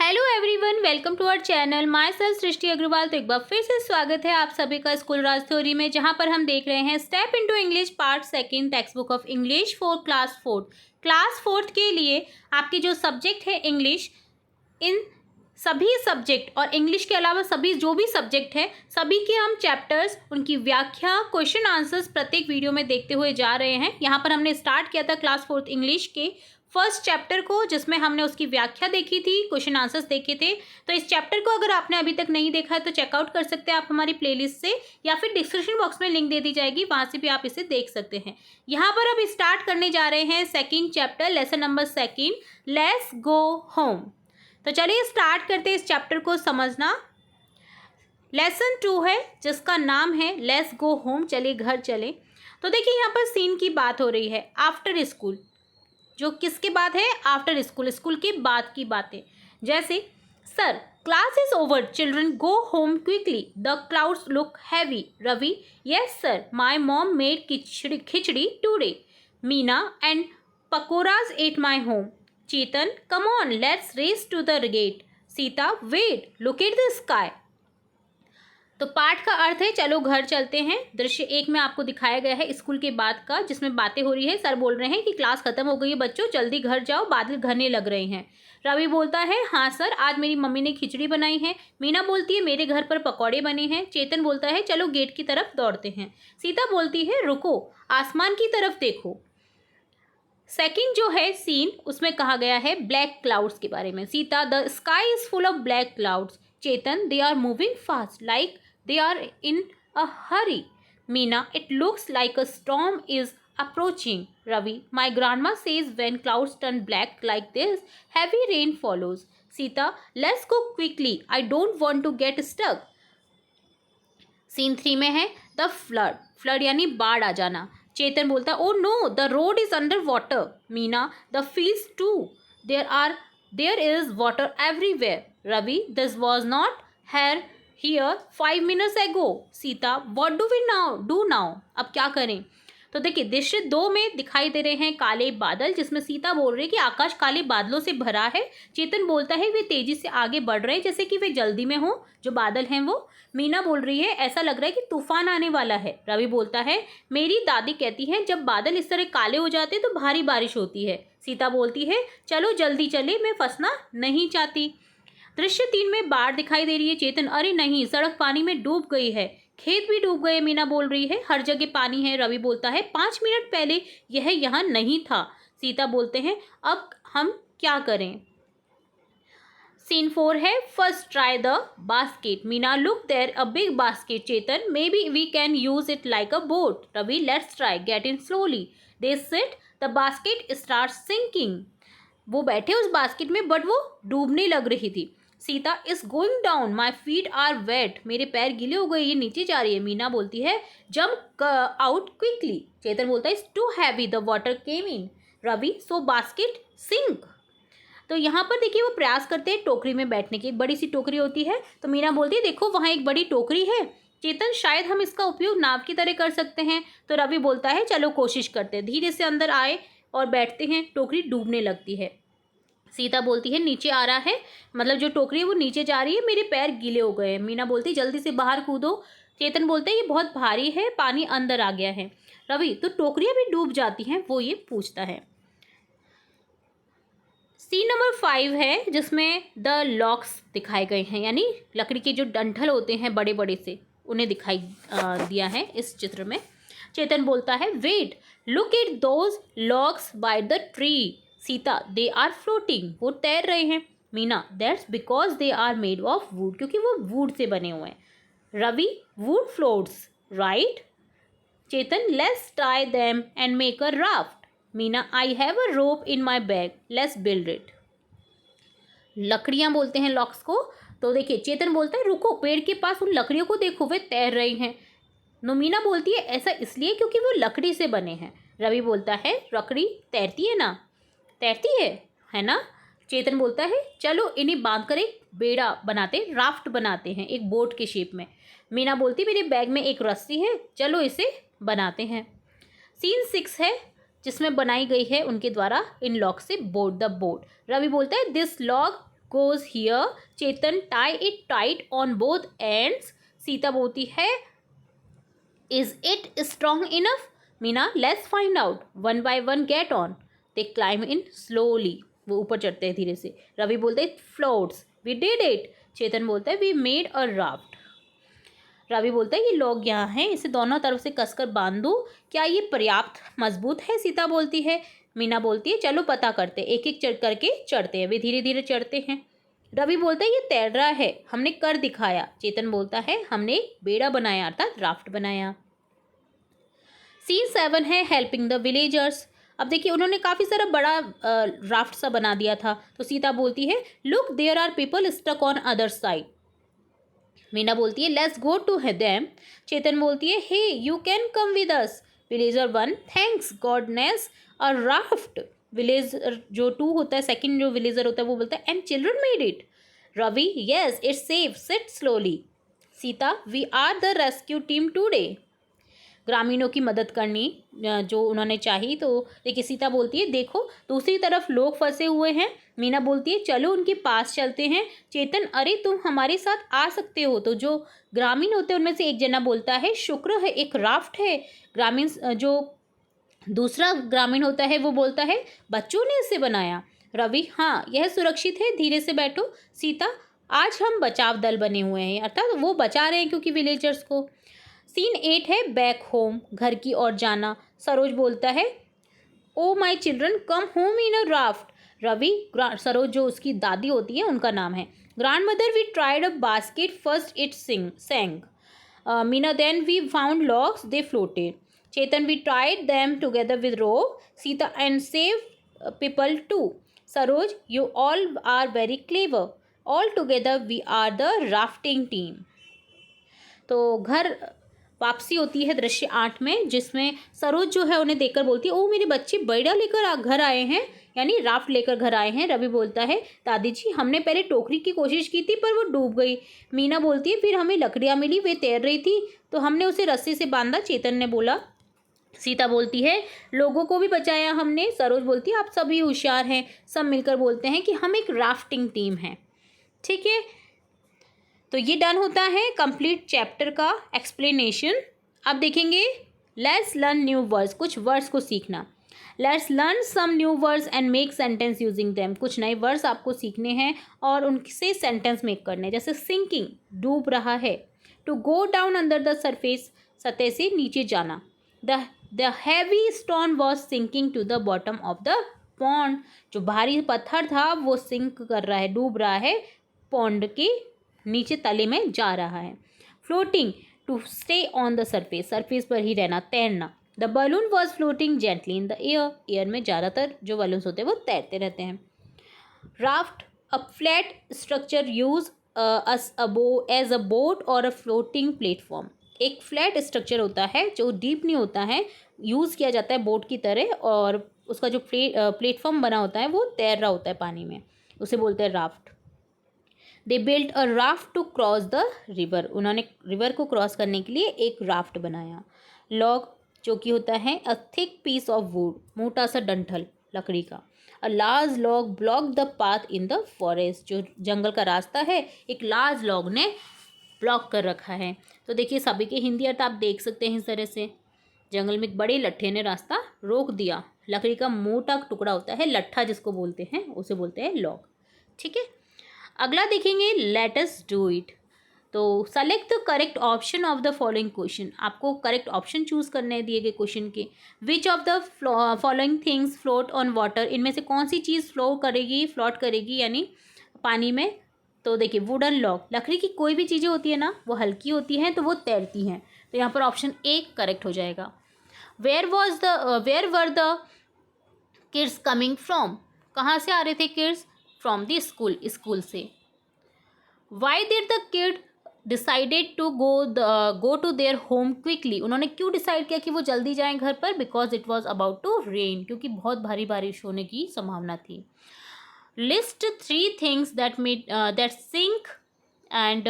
Hello everyone, welcome to our channel. Myself Srishti Agarwal. तो एक बार फिर से स्वागत है आप सभी का स्कूल राज थ्योरी में, जहां पर हम देख रहे हैं step into English part second, text book of English for class fourth. Class fourth के लिए आपके जो सब्जेक्ट है इंग्लिश, इन सभी सब्जेक्ट और इंग्लिश के अलावा सभी जो भी सब्जेक्ट है सभी के हम चैप्टर्स, उनकी व्याख्या, क्वेश्चन आंसर्स प्रत्येक वीडियो में देखते हुए जा रहे हैं। यहाँ पर हमने स्टार्ट किया था क्लास फोर्थ इंग्लिश के फर्स्ट चैप्टर को, जिसमें हमने उसकी व्याख्या देखी थी, क्वेश्चन आंसर्स देखे थे। तो इस चैप्टर को अगर आपने अभी तक नहीं देखा है तो चेकआउट कर सकते हैं आप हमारी प्लेलिस्ट से, या फिर डिस्क्रिप्शन बॉक्स में लिंक दे दी जाएगी, वहाँ से भी आप इसे देख सकते हैं। यहाँ पर अब स्टार्ट करने जा रहे हैं second chapter, lesson number second, let's go home. तो चलिए स्टार्ट करते हैं इस चैप्टर को समझना। लेसन 2 है जिसका नाम है लेट्स गो होम, चलिए घर चले। तो देखिए यहाँ पर सीन की बात हो रही है, आफ्टर स्कूल। जो किसके बाद है? आफ्टर स्कूल, स्कूल के बाद की बातें। जैसे sir class is over, children go home quickly, the clouds look heavy. Ravi yes sir, my mom made khichdi today. Meena and pakoras at my home. Chetan come on let's race to the gate. Sita wait look at the sky. तो पाठ का अर्थ है चलो घर चलते हैं। दृश्य 1 में आपको दिखाया गया है स्कूल के बाद का, जिसमें बातें हो रही है। सर बोल रहे हैं कि क्लास खत्म हो गई है बच्चों, जल्दी घर जाओ, बादल घने लग रहे हैं। रवि बोलता है हाँ सर, आज मेरी मम्मी ने खिचड़ी बनाई है। मीना बोलती है मेरे घर पर पकौड़े बने हैं। चेतन बोलता है चलो गेट की तरफ दौड़ते हैं। सीता बोलती है रुको, आसमान की तरफ देखो। सेकंड जो है सीन, उसमें कहा गया है ब्लैक क्लाउड्स के बारे में। Sita the sky is full of black clouds. Chetan they are moving fast like they are in a hurry. Meena, it looks like a storm is approaching. Ravi, my grandma says when clouds turn black like this, heavy rain follows. Sita, let's go quickly. I don't want to get stuck. Scene 3 में है the flood, flood यानी बाढ़ आ जाना। चेतन बोलता है oh no the road is under water. Meena the fields too, there is water everywhere. Ravi this was not here Here 5 minutes ago. सीता what do we now do now? अब क्या करें? तो देखिए दृश्य 2 में दिखाई दे रहे हैं काले बादल, जिसमें सीता बोल रही है कि आकाश काले बादलों से भरा है। चेतन बोलता है वे तेजी से आगे बढ़ रहे हैं जैसे कि वे जल्दी में हो, जो बादल हैं वो। मीना बोल रही है ऐसा लग रहा है कि तूफान आने वाला है। रवि बोलता है मेरी दादी कहती है जब बादल इस तरह काले हो जाते तो भारी बारिश होती है। सीता बोलती है चलो जल्दी चले, मैं फंसना नहीं चाहती। दृश्य 3 में बाढ़ दिखाई दे रही है। चेतन अरे नहीं, सड़क पानी में डूब गई है, खेत भी डूब गए। मीना बोल रही है हर जगह पानी है। रवि बोलता है 5 मिनट पहले यह यहाँ नहीं था। सीता बोलते हैं अब हम क्या करें? सीन 4 है first try the basket. Meena look there a big basket. Chetan maybe we can use it like a boat. Ravi let's try, get in slowly. They sit, the basket start sinking. वो बैठे उस बास्केट में but वो डूबने लग रही थी। Sita is going down, my feet are wet, मेरे पैर गीले हो गए, ये नीचे जा रही है। मीना बोलती है जम्प आउट क्विकली। चेतन बोलता है it's too heavy, the water came in. Ravi so basket sink. तो यहाँ पर देखिए वो प्रयास करते हैं टोकरी में बैठने की, एक बड़ी सी टोकरी होती है। तो मीना बोलती है देखो वहाँ एक बड़ी टोकरी है। चेतन शायद हम इसका उपयोग नाव की तरह कर सकते हैं। तो रवि बोलता है चलो कोशिश करते हैं। धीरे से अंदर आए और बैठते हैं, टोकरी डूबने लगती है। सीता बोलती है नीचे आ रहा है, मतलब जो टोकरी है वो नीचे जा रही है, मेरे पैर गीले हो गए हैं। मीना बोलती है जल्दी से बाहर कूदो। चेतन बोलते हैं ये बहुत भारी है, पानी अंदर आ गया है। रवि तो टोकरियाँ भी डूब जाती हैं, वो ये पूछता है। सीन नंबर 5 है जिसमें द लॉक्स दिखाए गए हैं, यानी लकड़ी के जो डंठल होते हैं बड़े बड़े से, उन्हें दिखाई दिया है इस चित्र में। चेतन बोलता है wait look at those logs by the tree. Sita they are floating, वो तैर रहे हैं। Meena that's because they are made of wood, क्योंकि वो वुड से बने हुए हैं। Ravi wood floats right. Chetan let's tie them and make a raft. Meena I have a rope in my bag, let's build it. लकड़ियाँ बोलते हैं लॉक्स को। तो देखिए चेतन बोलता है रुको, पेड़ के पास उन लकड़ियों को देखो, वे तैर रही हैं। मीना बोलती है ऐसा इसलिए क्योंकि वो लकड़ी से बने हैं। रवि बोलता है लकड़ी तैरती है ना, तैरती है ना। चेतन बोलता है चलो इन्हें बांध कर एक बेड़ा बनाते, राफ्ट बनाते हैं एक बोट के शेप में। मीना बोलती मेरे बैग में एक रस्सी है, चलो इसे बनाते हैं। सीन 6 है जिसमें बनाई गई है उनके द्वारा इन लॉग से बोट, द बोट। रवि बोलता है this log goes here. Chetan, tie it tight on both ends. Sita बोलती है, is it strong enough? Meena, let's find out. One by one get on. They climb in slowly. वो ऊपर चढ़ते हैं धीरे से. रवि बोलते हैं, floats. We did it. चेतन बोलता है, we made a raft. Ravi बोलता है, ये लोग यहाँ हैं, इसे दोनों तरफ से कसकर बांध दो. क्या ये पर्याप्त मजबूत है? सीता बोलती है. मीना बोलती है, चलो पता करते, एक एक चढ़ करके चढ़ते हैं. वे धीरे धीरे चढ़ते हैं. रवि बोलता है, ये तैर रहा है, हमने कर दिखाया. चेतन बोलता है, हमने एक बेड़ा बनाया अर्थात राफ्ट बनाया. सीन 7 है हेल्पिंग द विलेजर्स. अब देखिए उन्होंने काफ़ी सारा बड़ा राफ्ट सा बना दिया था. तो सीता बोलती है, look there are people stuck on other side. Meena बोलती है, let's go to them. Chetan बोलती है, hey you can come with us. Villager 1, thanks goodness a raft. Villager जो 2 होता है, सेकंड जो विलेजर होता है वो बोलता है, and children made it. Ravi, yes it's safe, sit slowly. Sita, we are the rescue team today. ग्रामीणों की मदद करनी जो उन्होंने चाही. तो देखिए सीता बोलती है, देखो दूसरी तरफ लोग फंसे हुए हैं. मीना बोलती है, चलो उनके पास चलते हैं. चेतन, अरे तुम हमारे साथ आ सकते हो. तो जो ग्रामीण होते हैं उनमें से एक जना बोलता है, शुक्र है एक राफ्ट है. ग्रामीण जो दूसरा ग्रामीण होता है वो बोलता है, बच्चों ने इसे बनाया. रवि, हाँ यह सुरक्षित है, धीरे से बैठो. सीता, आज हम बचाव दल बने हुए हैं, अर्थात वो बचा रहे हैं क्योंकि विलेजर्स को. सीन 8 है बैक होम, घर की ओर जाना. सरोज बोलता है, oh my children come home in a raft. Ravi, Saroj जो उसकी दादी होती है उनका नाम है. Grandmother, we tried a basket, first it sank. Meena, then we found logs, they floated. Chetan, we tried them together with rope. Sita, and save people too. Saroj, you all are very clever. All together we are the rafting team. तो घर वापसी होती है दृश्य 8 में, जिसमें सरोज जो है उन्हें देखकर बोलती है, ओ मेरे बच्चे बेड़ा लेकर घर आए हैं, यानी राफ्ट लेकर घर आए हैं. रवि बोलता है, दादी जी हमने पहले टोकरी की कोशिश की थी पर वो डूब गई. मीना बोलती है, फिर हमें लकड़ियाँ मिली, वे तैर रही थी तो हमने उसे रस्सी से बांधा. चेतन ने बोला. सीता बोलती है, लोगों को भी बचाया हमने. सरोज बोलती है, आप सभी होशियार हैं. सब मिलकर बोलते हैं कि हम एक राफ्टिंग टीम हैं. ठीक है, तो ये डन होता है कंप्लीट चैप्टर का एक्सप्लेनेशन. अब देखेंगे लेट्स लर्न न्यू वर्ड्स, कुछ वर्ड्स को सीखना. Let's learn some new words and make sentence using them. कुछ नए वर्ड्स आपको सीखने हैं और उनसे सेंटेंस मेक करने हैं. जैसे सिंकिंग, डूब रहा है. To go down under the surface, सतह से नीचे जाना. The heavy stone was sinking to the bottom of the pond. जो भारी पत्थर था वो सिंक कर रहा है, डूब रहा है, पॉन्ड के नीचे तले में जा रहा है. Floating, to stay on the surface, surface पर ही रहना, तैरना. The balloon was floating gently in the air. Air में ज़्यादातर जो बलून्स होते हैं वो तैरते रहते हैं. Raft, a flat structure use as a boat और अ फ्लोटिंग प्लेटफॉर्म. एक फ्लैट स्ट्रक्चर होता है जो डीप नहीं होता है, यूज़ किया जाता है बोट की तरह, और उसका जो प्लेटफॉर्म बना होता है वो तैर रहा होता है पानी में, उसे बोलते हैं raft. They built a raft to cross the river. उन्होंने रिवर को क्रॉस करने के लिए एक राफ्ट बनाया. लॉग, जो कि होता है a thick piece of wood, मोटा सा डंठल लकड़ी का. A large log block the path in the forest. जो जंगल का रास्ता है एक लार्ज लॉग ने ब्लॉक कर रखा है. तो देखिए सभी के हिंदी अर्थ आप देख सकते हैं इस तरह से. जंगल में एक बड़े लट्ठे ने रास्ता रोक दिया. लकड़ी का मोटा टुकड़ा होता है लट्ठा जिसको बोलते हैं, उसे बोलते हैं लॉग. ठीक है, अगला देखेंगे लेट अस डू इट. तो select the correct option of the following question. आपको करेक्ट ऑप्शन चूज करने हैं दिए गए क्वेश्चन के. Which of the following things float on water. इनमें से कौन सी चीज़ फ्लोट करेगी यानी पानी में. तो देखिए वुडन लॉग, लकड़ी की कोई भी चीज़ें होती है ना वो हल्की होती हैं तो वो तैरती हैं. तो यहाँ पर ऑप्शन ए करेक्ट हो जाएगा. Where were the kids coming from. कहाँ से आ रहे थे kids. From the school, school से. Why did the kid decided to go to their home quickly. उन्होंने क्यों डिसाइड किया कि वो जल्दी जाएं घर पर. Because it was about to rain, क्योंकि बहुत भारी बारिश होने की संभावना थी. List 3 things that sink and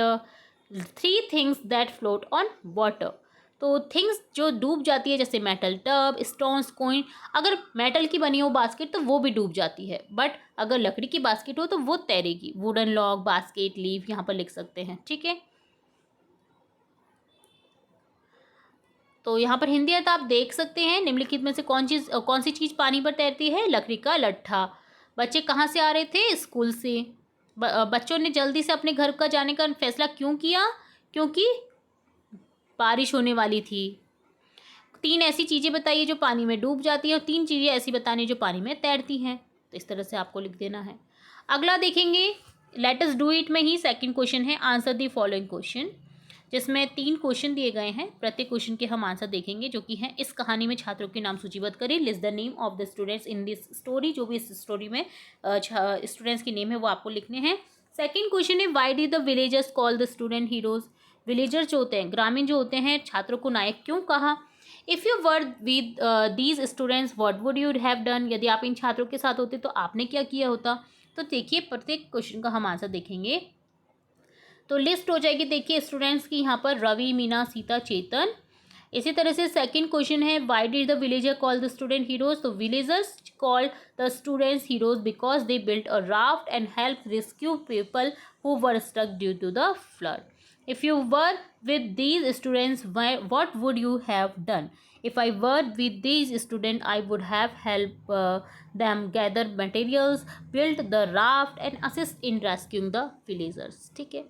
3 things that float on water. तो थिंग्स जो डूब जाती है जैसे मेटल टब, स्टोन्स, कॉइन, अगर मेटल की बनी हो बास्केट तो वो भी डूब जाती है, बट अगर लकड़ी की बास्केट हो तो वो तैरेगी। वुडन लॉग, बास्केट, लीफ यहाँ पर लिख सकते हैं, ठीक है। तो यहाँ पर हिंदी अर्थ आप देख सकते हैं, निम्नलिखित में से कौन सी चीज़ पानी पर तैरती है? लकड़ी का लट्ठा। बच्चे कहाँ से आ रहे थे? स्कूल से। बच्चों ने जल्दी से अपने घर का जाने का फैसला क्यों किया? क्योंकि बारिश होने वाली थी। 3 ऐसी चीज़ें बताइए जो पानी में डूब जाती हैं और 3 चीज़ें ऐसी बतानी जो पानी में तैरती हैं। तो इस तरह से आपको लिख देना है। अगला देखेंगे, लेट अस डू इट में ही सेकंड क्वेश्चन है, आंसर द फॉलोइंग क्वेश्चन, जिसमें 3 क्वेश्चन दिए गए हैं। प्रत्येक क्वेश्चन के हम आंसर देखेंगे, जो कि हैं इस कहानी में छात्रों के नाम सूचीबद्ध करें। List the name of the students in this story, जो भी इस स्टोरी में स्टूडेंट्स के नेम है वो आपको लिखने हैं। सेकेंड क्वेश्चन है, Y did the villagers call the student heroes? Villager जो होते हैं, ग्रामीण जो होते हैं, छात्रों को नायक क्यों कहा? If you were with these students what would you have done? यदि आप इन छात्रों के साथ होते तो आपने क्या किया होता? तो देखिए, प्रत्येक क्वेश्चन का हम आंसर देखेंगे तो लिस्ट हो जाएगी। देखिए स्टूडेंट्स की यहाँ पर रवि, मीना, सीता, चेतन। इसी तरह से सेकंड क्वेश्चन है, why did the villager call the student heroes? तो villagers call the students heroes because they built a raft and help rescue people who were stuck due to the flood. If you were with these students, what would you have done? If I were with these students, I would have helped them gather materials, build the raft, and assist in rescuing the villagers. ठीक है।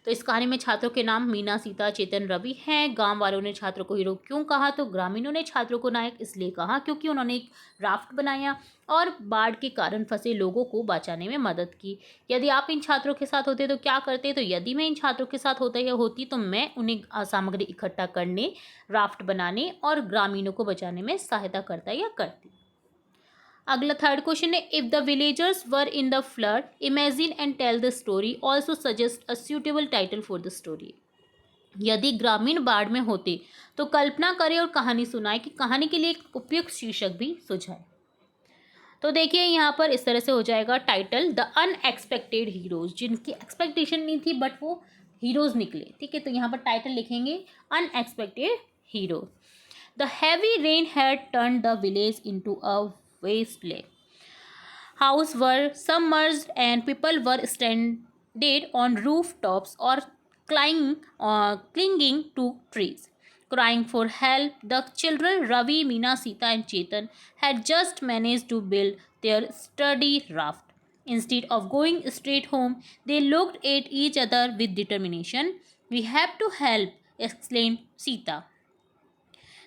तो इस कहानी में छात्रों के नाम मीना, सीता, चेतन, रवि हैं। गांव वालों ने छात्रों को हीरो क्यों कहा? तो ग्रामीणों ने छात्रों को नायक इसलिए कहा क्योंकि उन्होंने एक राफ्ट बनाया और बाढ़ के कारण फंसे लोगों को बचाने में मदद की। यदि आप इन छात्रों के साथ होते तो क्या करते? तो यदि मैं इन छात्रों के साथ होता या होती तो मैं उन्हें सामग्री इकट्ठा करने, राफ्ट बनाने और ग्रामीणों को बचाने में सहायता करता या करती। अगला थर्ड क्वेश्चन है, if the villagers were in the flood imagine and tell the story, also suggest a suitable title for the story. यदि ग्रामीण बाढ़ में होते तो कल्पना करें और कहानी सुनाए कि कहानी के लिए एक उपयुक्त शीर्षक भी सुझाए। तो देखिए यहाँ पर इस तरह से हो जाएगा टाइटल, द अनएक्सपेक्टेड हीरोज, जिनकी एक्सपेक्टेशन नहीं थी बट वो हीरोज निकले। ठीक है, तो यहाँ पर टाइटल लिखेंगे unexpected hero. The heavy rain had turn the village into a wasteland. Houses were submerged and people were stranded on rooftops or clinging to trees. Crying for help, the children Ravi, Meena, Sita, and Chetan had just managed to build their sturdy raft. Instead of going straight home, they looked at each other with determination. We have to help, exclaimed Sita.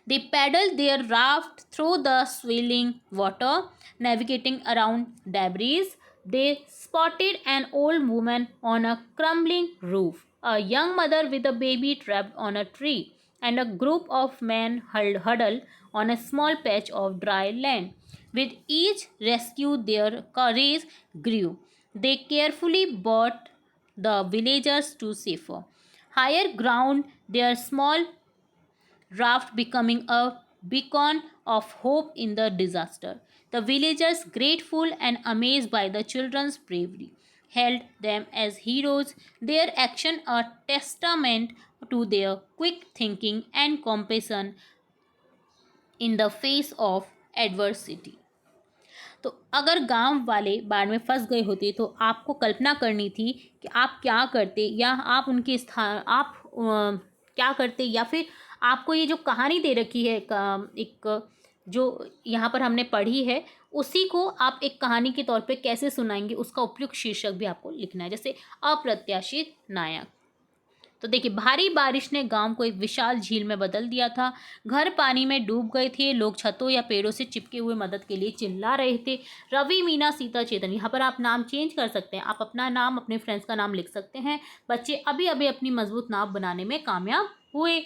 They paddled their raft through the swirling water, navigating around debris. They spotted an old woman on a crumbling roof, a young mother with a baby trapped on a tree, and a group of men huddled on a small patch of dry land. With each rescue, their courage grew. They carefully brought the villagers to safer, higher ground. Their small raft becoming a beacon of hope in the disaster. The villagers, grateful and amazed by the children's bravery, held them as heroes, their action a testament to their quick thinking and compassion in the face of adversity. तो अगर गांव वाले बाढ़ में फंस गए होते तो आपको कल्पना करनी थी कि आप क्या करते, या आप उनके स्थान आप क्या करते, या फिर आपको ये जो कहानी दे रखी है एक जो यहाँ पर हमने पढ़ी है उसी को आप एक कहानी के तौर पे कैसे सुनाएंगे, उसका उपयुक्त शीर्षक भी आपको लिखना है, जैसे अप्रत्याशित नायक। तो देखिए, भारी बारिश ने गांव को एक विशाल झील में बदल दिया था। घर पानी में डूब गए थे। लोग छतों या पेड़ों से चिपके हुए मदद के लिए चिल्ला रहे थे। रवि, मीना, सीता, चेतन, यहाँ पर आप नाम चेंज कर सकते हैं, आप अपना नाम, अपने फ्रेंड्स का नाम लिख सकते हैं। बच्चे अभी अभी अपनी मजबूत नाव बनाने में कामयाब हुए।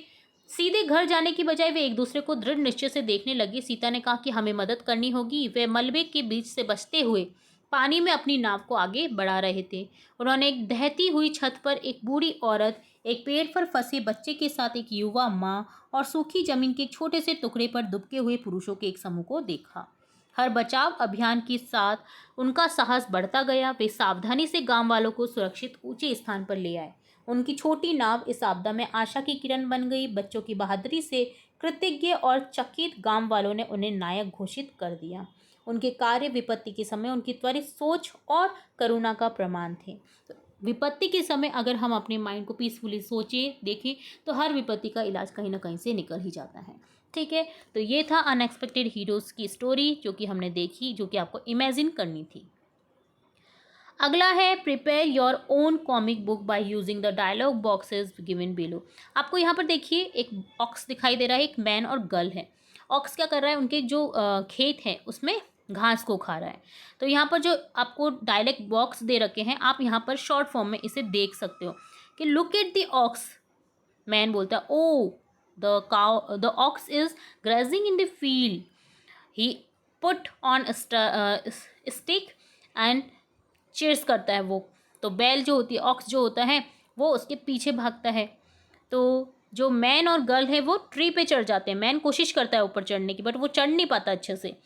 सीधे घर जाने की बजाय वे एक दूसरे को दृढ़ निश्चय से देखने लगे। सीता ने कहा कि हमें मदद करनी होगी। वे मलबे के बीच से बचते हुए पानी में अपनी नाव को आगे बढ़ा रहे थे। उन्होंने एक दहती हुई छत पर एक बूढ़ी औरत, एक पेड़ पर फंसे बच्चे के साथ एक युवा माँ और सूखी जमीन के एक छोटे से टुकड़े पर दुबके हुए पुरुषों के एक समूह को देखा। हर बचाव अभियान के साथ उनका साहस बढ़ता गया। वे सावधानी से गांव वालों को सुरक्षित ऊंचे स्थान पर ले आए। उनकी छोटी नाव इस आपदा में आशा की किरण बन गई। बच्चों की बहादुरी से कृतज्ञ और चकित गांव वालों ने उन्हें नायक घोषित कर दिया। उनके कार्य विपत्ति के समय उनकी त्वरित सोच और करुणा का प्रमाण थे। तो विपत्ति के समय अगर हम अपने माइंड को पीसफुली सोचें, देखें, तो हर विपत्ति का इलाज कहीं ना कहीं से निकल ही जाता है। ठीक है, तो ये था अनएक्सपेक्टेड हीरोज़ की स्टोरी जो कि हमने देखी, जो कि आपको इमेजिन करनी थी। अगला है prepare your own comic book by using the dialogue boxes given below. आपको यहाँ पर देखिए एक ऑक्स दिखाई दे रहा है, एक मैन और गर्ल है। ऑक्स क्या कर रहा है, उनके जो खेत है उसमें घास को खा रहा है। तो यहाँ पर जो आपको डायलॉग बॉक्स दे रखे हैं, आप यहाँ पर शॉर्ट फॉर्म में इसे देख सकते हो कि look at the ox. Man बोलता है, oh the ox is grazing in the field, he put on stick and cheers करता है वो। तो बैल जो होती है, ऑक्स जो होता है, वो उसके पीछे भागता है। तो जो मैन और गर्ल है वो ट्री पे चढ़ जाते हैं। मैन कोशिश करता है ऊपर चढ़ने की, बट वो चढ़ नहीं पाता अच्छे से,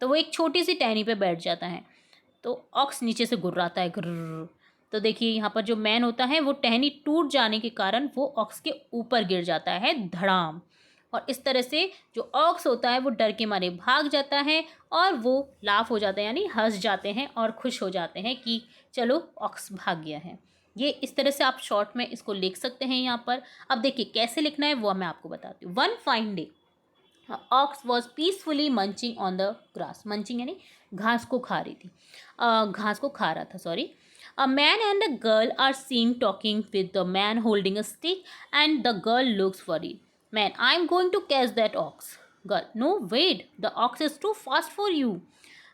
तो वो एक छोटी सी टहनी पे बैठ जाता है। तो ऑक्स नीचे से गुर्राता है, गुर्र। तो देखिए यहाँ पर जो मैन होता है वो टहनी टूट जाने के कारण वो ऑक्स के ऊपर गिर जाता है, धड़ाम। और इस तरह से जो ऑक्स होता है वो डर के मारे भाग जाता है और वो लाफ हो जाते हैं, यानी हंस जाते हैं और खुश हो जाते हैं कि चलो ऑक्स भाग गया है। ये इस तरह से आप शॉर्ट में इसको लिख सकते हैं यहाँ पर। अब देखिए कैसे लिखना है वो मैं आपको बताती हूँ। One fine day ox was peacefully munching on the grass. Munching यानी घास को खा रही थी, घास को खा रहा था, sorry. A man and a girl are seen talking with the man holding a stick and the girl looks worried. Man, I'm going to catch that ox. Girl, no, wait, the ox is too fast for you.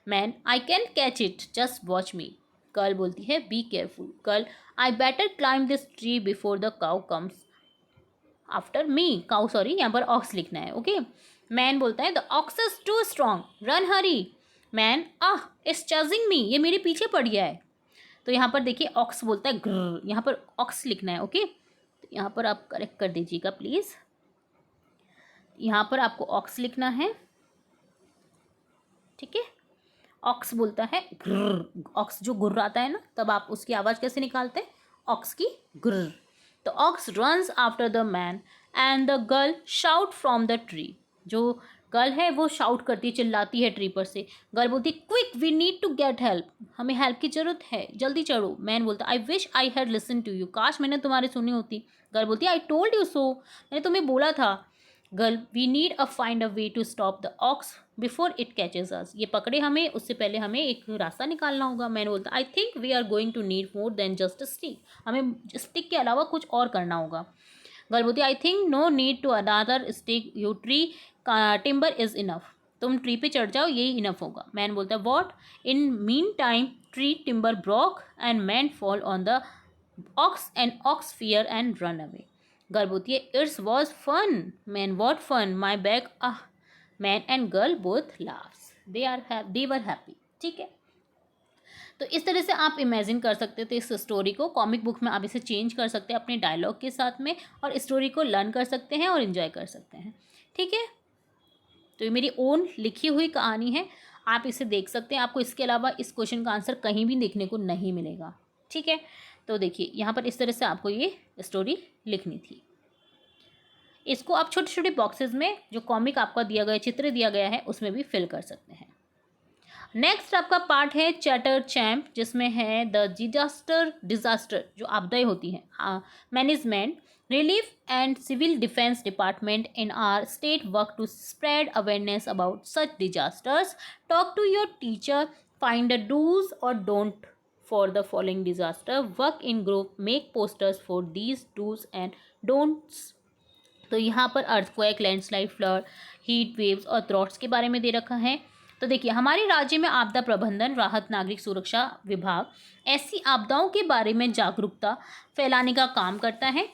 Man, I can catch it, just watch me. Girl बोलती है, be careful. Girl, I better climb this tree before the cow comes after me. Cow, sorry, यहाँ पर ox लिखना है, okay? Man बोलता है, the ox is too strong. Run, hurry. Man, it's chasing me. ये मेरे पीछे पड़ गया है। तो यहाँ पर देखिए ऑक्स बोलता है ग्र, यहाँ पर ऑक्स लिखना है, ओके। तो यहाँ पर आप करेक्ट कर दीजिएगा प्लीज़। यहाँ पर आपको ऑक्स लिखना है, ठीक है। ऑक्स बोलता है ग्र, ऑक्स जो गुर्राता है ना, तब आप उसकी आवाज़ कैसे निकालते हैं, ऑक्स की ग्र। तो ox runs after the man and the girl shout from the tree. जो गर्ल है वो शाउट करती है, चिल्लाती है ट्री पर से। गर्ल बोलती है, quick we need to get help, हमें हेल्प की ज़रूरत है, जल्दी चढ़ो। मैन बोलता है, I wish I had listen to you, काश मैंने तुम्हारी सुनी होती। गर्ल बोलती है, आई टोल्ड यू सो, मैंने तुम्हें बोला था। Girl, we need a find a way to stop the ox before it catches us, ये पकड़े हमें, उससे पहले हमें एक रास्ता निकालना होगा। मैन बोलता है, I think we are going to need more than just a stick, हमें स्टिक के अलावा कुछ और करना होगा। गर्ल बोलती है, I think no need to another stick, you tree timber is enough, तुम ट्री पे चढ़ जाओ, यही इनफ होगा। मैन बोलता है, what? In meantime tree timber broke and man fall on the ox and ox fear and run away. Girl बोलती है, it's was fun. Man, what fun? My bag. Man and girl both laughs, they were happy. ठीक है, तो इस तरह से आप imagine कर सकते थे इस स्टोरी को। कॉमिक बुक में आप इसे चेंज कर सकते हैं अपने डायलॉग के साथ में, और स्टोरी को लर्न कर सकते हैं और इन्जॉय कर सकते हैं। ठीक है, तो ये मेरी ओन लिखी हुई कहानी है, आप इसे देख सकते हैं। आपको इसके अलावा इस क्वेश्चन का आंसर कहीं भी देखने को नहीं मिलेगा। ठीक है, तो देखिए यहाँ पर इस तरह से आपको ये स्टोरी लिखनी थी। इसको आप छोटे छोटे बॉक्सेस में जो कॉमिक आपका दिया गया, चित्र दिया गया है, उसमें भी फिल कर सकते हैं। नेक्स्ट आपका पार्ट है चैटर चैम्प, जिसमें है द डिजास्टर जो आपदाएं होती हैं, management, relief and civil defence department in our state work to spread awareness about such disasters, talk to your teacher, find the dos और don't for the following disaster, work in group, make posters for these dos and don'ts. तो यहाँ पर earthquake, landslide, flood, heat waves और droughts के बारे में दे रखा है। तो देखिए, हमारे राज्य में आपदा प्रबंधन, राहत, नागरिक सुरक्षा विभाग ऐसी आपदाओं के बारे में जागरूकता फैलाने का काम करता है।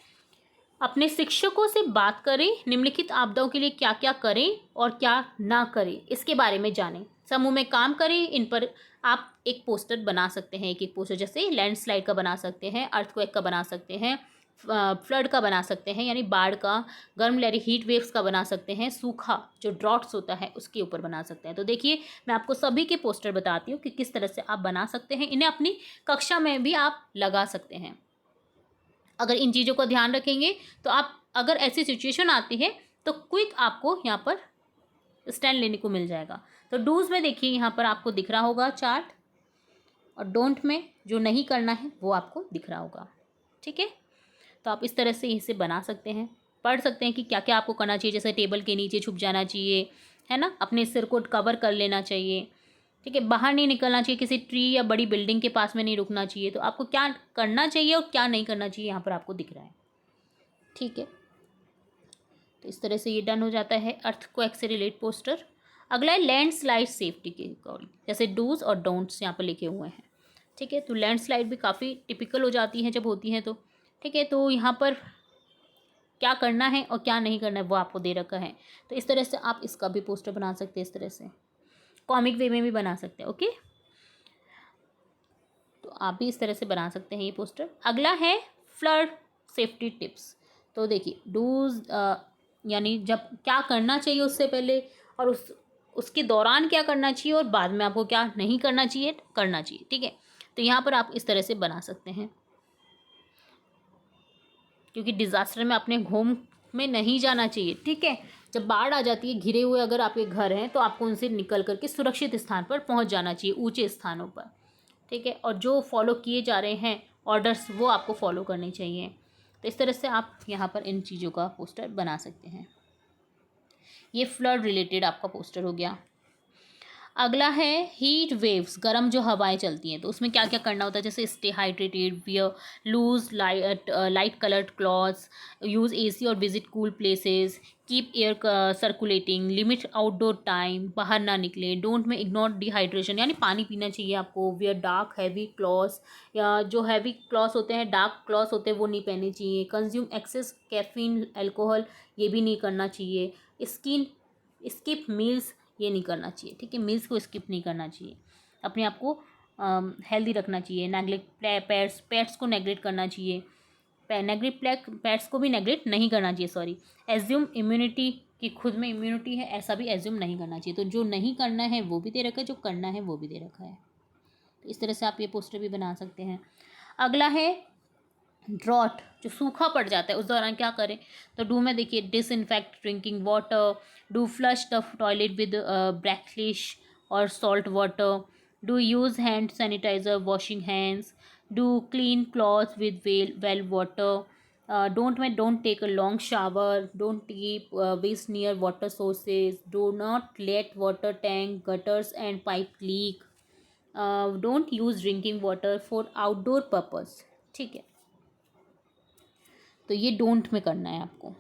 अपने शिक्षकों से बात करें, निम्नलिखित आपदाओं के लिए क्या क्या करें और क्या ना करें, इसके बारे में जानें। समूह में काम करें, इन पर आप एक पोस्टर बना सकते हैं, एक एक पोस्टर, जैसे लैंडस्लाइड का बना सकते हैं, अर्थक्वेक का बना सकते हैं, फ्लड का बना सकते हैं यानी बाढ़ का, गर्म लहरी हीट वेव्स का बना सकते हैं, सूखा जो ड्रॉट्स होता है उसके ऊपर बना सकते हैं। तो देखिए, मैं आपको सभी के पोस्टर बताती हूँ कि किस तरह से आप बना सकते हैं, इन्हें अपनी कक्षा में भी आप लगा सकते हैं। अगर इन चीज़ों का ध्यान रखेंगे तो आप, अगर ऐसी सिचुएशन आती है तो क्विक आपको यहाँ पर स्टैंड लेने को मिल जाएगा। तो डूज में देखिए यहाँ पर आपको दिख रहा होगा चार्ट, और डोंट में जो नहीं करना है वो आपको दिख रहा होगा। ठीक है, तो आप इस तरह से इसे बना सकते हैं, पढ़ सकते हैं कि क्या क्या आपको करना चाहिए। जैसे टेबल के नीचे छुप जाना चाहिए, है ना, अपने सिर को कवर कर लेना चाहिए। ठीक है, बाहर नहीं निकलना चाहिए, किसी ट्री या बड़ी बिल्डिंग के पास में नहीं रुकना चाहिए। तो आपको क्या करना चाहिए और क्या नहीं करना चाहिए यहाँ पर आपको दिख रहा है। ठीक है, तो इस तरह से ये डन हो जाता है अर्थक्वेक से रिलेट पोस्टर। अगला है लैंडस्लाइड सेफ्टी के अकॉर्डिंग, जैसे डूज और डोंट्स यहाँ पर लिखे हुए हैं। ठीक है, तो लैंडस्लाइड भी काफ़ी टिपिकल हो जाती है जब होती है तो। ठीक है, तो यहाँ पर क्या करना है और क्या नहीं करना है वो आपको दे रखा है। तो इस तरह से आप इसका भी पोस्टर बना सकते हैं, इस तरह से कॉमिक वे में भी बना सकते हैं। ओके, तो आप भी इस तरह से बना सकते हैं ये पोस्टर। अगला है फ्लड सेफ्टी टिप्स। तो देखिए डूज यानी जब क्या करना चाहिए उससे पहले, और उसके दौरान क्या करना चाहिए, और बाद में आपको क्या नहीं करना चाहिए, करना चाहिए। ठीक है, तो यहाँ पर आप इस तरह से बना सकते हैं, क्योंकि डिज़ास्टर में अपने होम में नहीं जाना चाहिए। ठीक है, जब बाढ़ आ जाती है, घिरे हुए अगर आपके घर हैं तो आपको उनसे निकल करके सुरक्षित स्थान पर पहुंच जाना चाहिए, ऊंचे स्थानों पर। ठीक है, और जो फॉलो किए जा रहे हैं ऑर्डर्स वो आपको फॉलो करने चाहिए। तो इस तरह से आप यहाँ पर इन चीज़ों का पोस्टर बना सकते हैं। ये फ्लड रिलेटेड आपका पोस्टर हो गया। अगला है हीट वेव्स, गर्म जो हवाएं चलती हैं, तो उसमें क्या क्या करना होता है। जैसे stay hydrated, wear loose light coloured clothes, use AC और visit cool places, keep air circulating, limit outdoor time, बाहर ना निकले, डोंट में इग्नोर डिहाइड्रेशन, यानी पानी पीना चाहिए आपको। वियर डार्क हैवी क्लॉथ्स, या जो हैवी क्लॉथ्स होते हैं, डार्क क्लॉथ्स होते हैं, वो नहीं पहनने चाहिए। कंज्यूम एक्सेस कैफीन अल्कोहल, ये भी नहीं करना चाहिए। स्किप मील्स, ये नहीं करना चाहिए। ठीक है, मील्स को स्किप नहीं करना चाहिए। अपने आप को हेल्दी रखना चाहिए। नेगलेक्ट पेट्स को नेगलेक्ट करना चाहिए, पेट्स को भी नेगलेक्ट नहीं करना चाहिए, सॉरी। एज्यूम इम्यूनिटी, कि खुद में इम्यूनिटी है ऐसा भी एज्यूम नहीं करना चाहिए। तो जो नहीं करना है वो भी दे रखा है, जो करना है वो भी दे रखा है। तो इस तरह से आप ये पोस्टर भी बना सकते हैं। अगला है ड्रॉट, जो सूखा पड़ जाता है उस दौरान क्या करें। तो डू में देखिए disinfect drinking water, do flush the toilet with brackish और salt water, do use hand sanitiser washing hands, do clean cloth with well water, don't take a long shower, don't keep waste near water sources, do not let water tank gutters and pipe leak, don't use drinking water for outdoor purpose. ठीक है, तो ये don't में करना है आपको।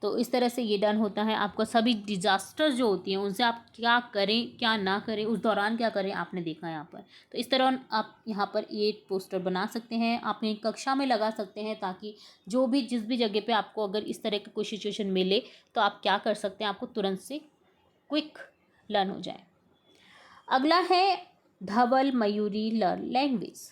तो इस तरह से ये डन होता है आपका। सभी डिज़ास्टर जो होती हैं उनसे आप क्या करें क्या ना करें, उस दौरान क्या करें, आपने देखा है यहाँ पर। तो इस तरह आप यहाँ पर ये पोस्टर बना सकते हैं, आपने कक्षा में लगा सकते हैं, ताकि जो भी जिस भी जगह पे आपको अगर इस तरह की कोई सिचुएशन मिले तो आप क्या कर सकते हैं, आपको तुरंत से क्विक लर्न हो जाए। अगला है धवल मयूरी लर्न लैंग्वेज,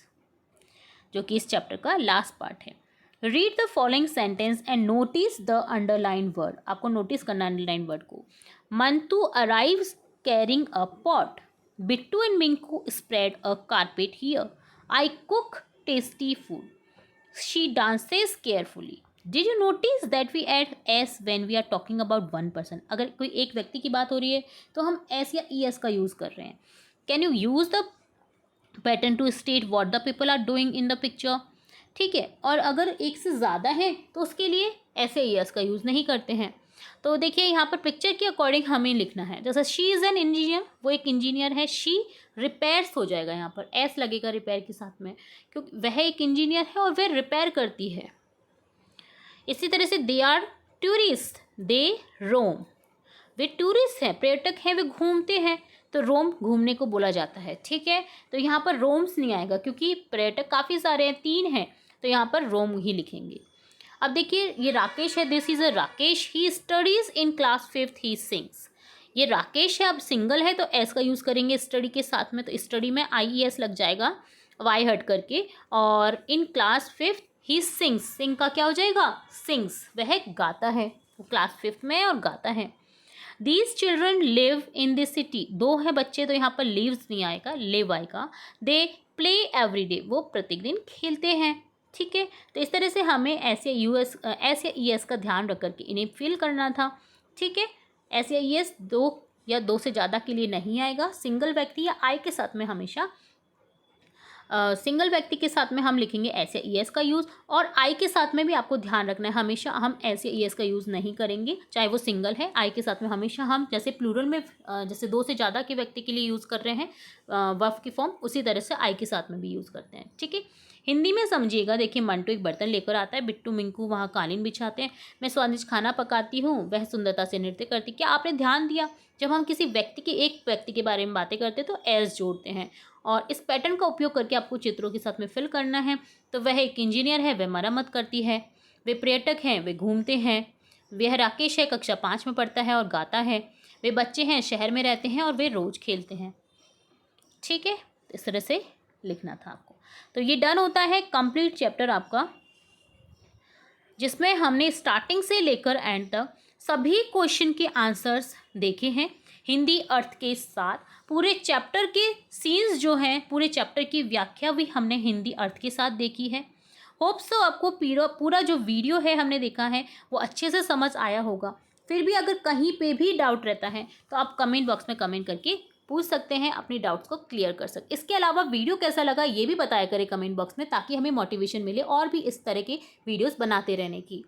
जो कि इस चैप्टर का लास्ट पार्ट है। Read the following sentence and notice the underline word. आपको नोटिस करना अंडरलाइन वर्ड को। Mantu arrives carrying a pot, Bittu and Minku spread a carpet here, I cook tasty food, she dances carefully. Did you notice that we add S when we are talking about one person. अगर कोई एक व्यक्ति की बात हो रही है तो हम एस या ई एस का यूज़ कर रहे हैं। Can you use the pattern to state what the people are doing in the picture. ठीक है, और अगर एक से ज़्यादा है तो उसके लिए ऐसे ईयर्स का यूज़ नहीं करते हैं। तो देखिए यहाँ पर पिक्चर के अकॉर्डिंग हमें लिखना है। जैसे शी इज़ एन इंजीनियर, वो एक इंजीनियर है। शी रिपेयर्स हो जाएगा, यहाँ पर एस लगेगा रिपेयर के साथ में, क्योंकि वह एक इंजीनियर है और वह रिपेयर करती है। इसी तरह से they are tourist, they roam, वे टूरिस्ट हैं, पर्यटक हैं, वे घूमते हैं, तो रोम घूमने को बोला जाता है। ठीक है, तो यहाँ पर रोम्स नहीं आएगा क्योंकि पर्यटक काफ़ी सारे हैं, 3 हैं, तो यहाँ पर रोम ही लिखेंगे। अब देखिए ये राकेश है, this is a Rakesh, he studies in class 5th, he sings. ये राकेश है, अब सिंगल है तो एस का यूज़ करेंगे स्टडी के साथ में, तो स्टडी में IES लग जाएगा वाई हट करके, और in class 5th he sings, सिंग का क्या हो जाएगा, सिंग्स, वह गाता है, वो क्लास 5th में है और गाता है। These children live in this city, 2 है बच्चे तो यहाँ पर लिव्स नहीं आएगा, लिव आएगा। दे प्ले एवरी डे, वो प्रतिदिन खेलते हैं। ठीक है। तो इस तरह से हमें एस या ई एस का ध्यान रख करके इन्हें फिल करना था। ठीक है। एस या ई एस दो या दो से ज़्यादा के लिए नहीं आएगा। सिंगल व्यक्ति या आई के साथ में हमेशा सिंगल व्यक्ति के साथ में हम लिखेंगे एस या ई एस का यूज़, और आई के साथ में भी आपको ध्यान रखना है, हमेशा हम एस या ई एस का यूज़ नहीं करेंगे, चाहे वो सिंगल है। आई के साथ में हमेशा हम जैसे प्लूरल में जैसे दो से ज़्यादा के व्यक्ति के लिए यूज़ कर रहे हैं वर्ब की फॉर्म, उसी तरह से आई के साथ में भी यूज़ करते हैं। ठीक है। हिंदी में समझिएगा। देखिए, मंटू एक बर्तन लेकर आता है, बिट्टू मिंकू वहाँ कालीन बिछाते हैं, मैं स्वादिष्ट खाना पकाती हूँ, वह सुंदरता से नृत्य करती। क्या आपने ध्यान दिया, जब हम किसी व्यक्ति के एक व्यक्ति के बारे में बातें करते हैं तो एस जोड़ते हैं, और इस पैटर्न का उपयोग करके आपको चित्रों के साथ में फिल करना है। तो वह एक इंजीनियर है, वह मरम्मत करती है। वे पर्यटक हैं, वे घूमते हैं। वह राकेश है, कक्षा 5 में पढ़ता है और गाता है। वे बच्चे हैं, शहर में रहते हैं और वे रोज़ खेलते हैं। ठीक है। इस तरह से लिखना था आपको। तो ये डन होता है कंप्लीट चैप्टर आपका, जिसमें हमने स्टार्टिंग से लेकर एंड तक सभी क्वेश्चन के आंसर्स देखे हैं हिंदी अर्थ के साथ। पूरे चैप्टर के सीन्स जो हैं, पूरे चैप्टर की व्याख्या भी हमने हिंदी अर्थ के साथ देखी है। होप सो आपको पूरा जो वीडियो है हमने देखा है वो अच्छे से समझ आया होगा। फिर भी अगर कहीं पे भी डाउट रहता है तो आप कमेंट बॉक्स में कमेंट करके पूछ सकते हैं, अपनी डाउट्स को क्लियर कर सकते। इसके अलावा वीडियो कैसा लगा ये भी बताया करें कमेंट बॉक्स में, ताकि हमें मोटिवेशन मिले और भी इस तरह के वीडियोस बनाते रहने की।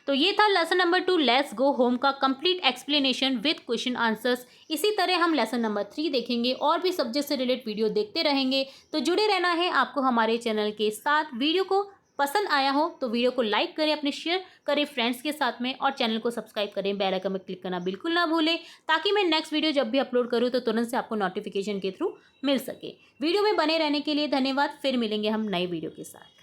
तो ये था lesson number 2 let's go home का complete explanation with question answers. इसी तरह हम लेसन नंबर 3 देखेंगे और भी सब्जेक्ट से रिलेटेड वीडियो देखते रहेंगे। तो जुड़े रहना है आपको हमारे चैनल के साथ। वीडियो को पसंद आया हो तो वीडियो को लाइक करें, अपने शेयर करें फ्रेंड्स के साथ में, और चैनल को सब्सक्राइब करें, बेल आइकन में क्लिक करना बिल्कुल ना भूलें, ताकि मैं नेक्स्ट वीडियो जब भी अपलोड करूँ तो तुरंत से आपको नोटिफिकेशन के थ्रू मिल सके। वीडियो में बने रहने के लिए धन्यवाद। फिर मिलेंगे हम नई वीडियो के साथ।